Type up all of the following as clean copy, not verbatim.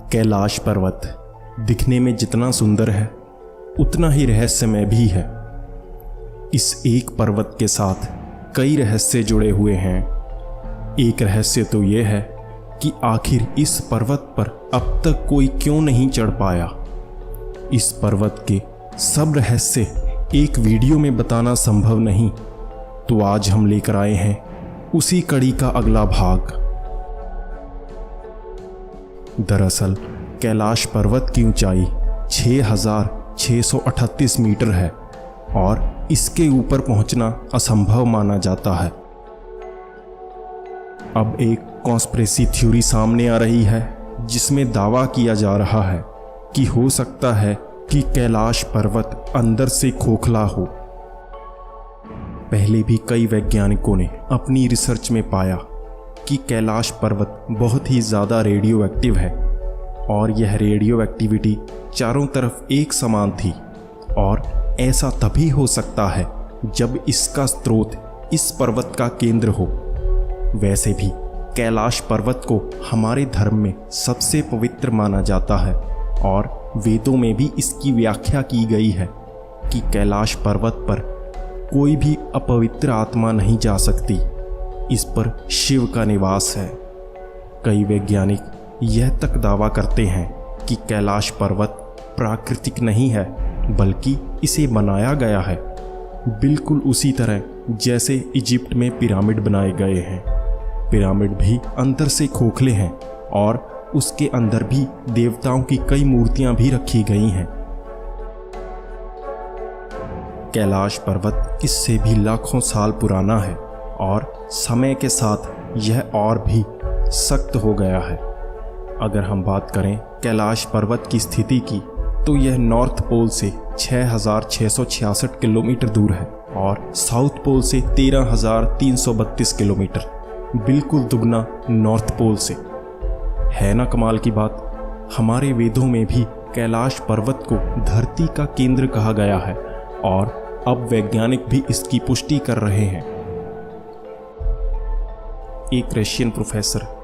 कैलाश पर्वत दिखने में जितना सुंदर है उतना ही रहस्यमय भी है। इस एक पर्वत के साथ कई रहस्य जुड़े हुए हैं। एक रहस्य तो यह है कि आखिर इस पर्वत पर अब तक कोई क्यों नहीं चढ़ पाया। इस पर्वत के सब रहस्य एक वीडियो में बताना संभव नहीं, तो आज हम लेकर आए हैं उसी कड़ी का अगला भाग। दरअसल कैलाश पर्वत की ऊंचाई 6,638 मीटर है और इसके ऊपर पहुंचना असंभव माना जाता है। अब एक कॉन्स्पिरेसी थ्योरी सामने आ रही है जिसमें दावा किया जा रहा है कि हो सकता है कि कैलाश पर्वत अंदर से खोखला हो। पहले भी कई वैज्ञानिकों ने अपनी रिसर्च में पाया कि कैलाश पर्वत बहुत ही ज़्यादा रेडियो एक्टिव है और यह रेडियो एक्टिविटी चारों तरफ एक समान थी, और ऐसा तभी हो सकता है जब इसका स्रोत इस पर्वत का केंद्र हो। वैसे भी कैलाश पर्वत को हमारे धर्म में सबसे पवित्र माना जाता है और वेदों में भी इसकी व्याख्या की गई है कि कैलाश पर्वत पर कोई भी अपवित्र आत्मा नहीं जा सकती। इस पर शिव का निवास है। कई वैज्ञानिक यह तक दावा करते हैं कि कैलाश पर्वत प्राकृतिक नहीं है बल्कि इसे बनाया गया है, बिल्कुल उसी तरह जैसे इजिप्ट में पिरामिड बनाए गए हैं। पिरामिड भी अंदर से खोखले हैं और उसके अंदर भी देवताओं की कई मूर्तियां भी रखी गई हैं। कैलाश पर्वत इससे भी लाखों साल पुराना है और समय के साथ यह और भी सख्त हो गया है। अगर हम बात करें कैलाश पर्वत की स्थिति की, तो यह नॉर्थ पोल से 6,666 किलोमीटर दूर है और साउथ पोल से 13,332 किलोमीटर, बिल्कुल दुगना नॉर्थ पोल से। है ना कमाल की बात। हमारे वेदों में भी कैलाश पर्वत को धरती का केंद्र कहा गया है और अब वैज्ञानिक भी इसकी पुष्टि कर रहे हैं। एक रशियन प्रोफेसर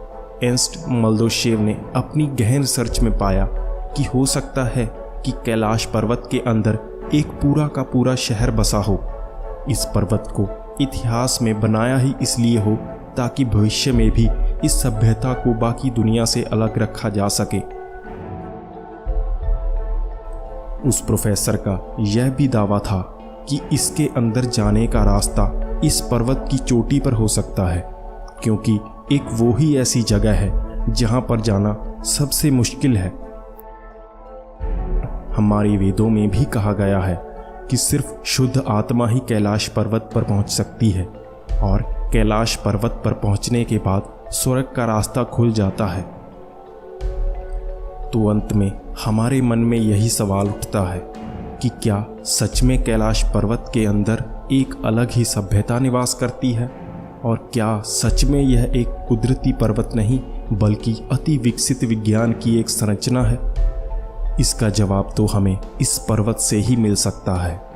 एर्नस्ट मल्दोशेव ने अपनी गहन रिसर्च में पाया कि हो सकता है कि कैलाश पर्वत के अंदर एक पूरा का पूरा शहर बसा हो। इस पर्वत को इतिहास में बनाया ही इसलिए हो ताकि भविष्य में भी इस सभ्यता को बाकी दुनिया से अलग रखा जा सके। उस प्रोफेसर का यह भी दावा था कि इसके अंदर जाने का रास्ता इस पर्वत की चोटी पर हो सकता है, क्योंकि एक वो ही ऐसी जगह है जहां पर जाना सबसे मुश्किल है। हमारे वेदों में भी कहा गया है कि सिर्फ शुद्ध आत्मा ही कैलाश पर्वत पर पहुंच सकती है और कैलाश पर्वत पर पहुंचने के बाद स्वर्ग का रास्ता खुल जाता है। तो अंत में हमारे मन में यही सवाल उठता है कि क्या सच में कैलाश पर्वत के अंदर एक अलग ही सभ्यता निवास करती है, और क्या सच में यह एक कुदरती पर्वत नहीं बल्कि अति विकसित विज्ञान की एक संरचना है? इसका जवाब तो हमें इस पर्वत से ही मिल सकता है।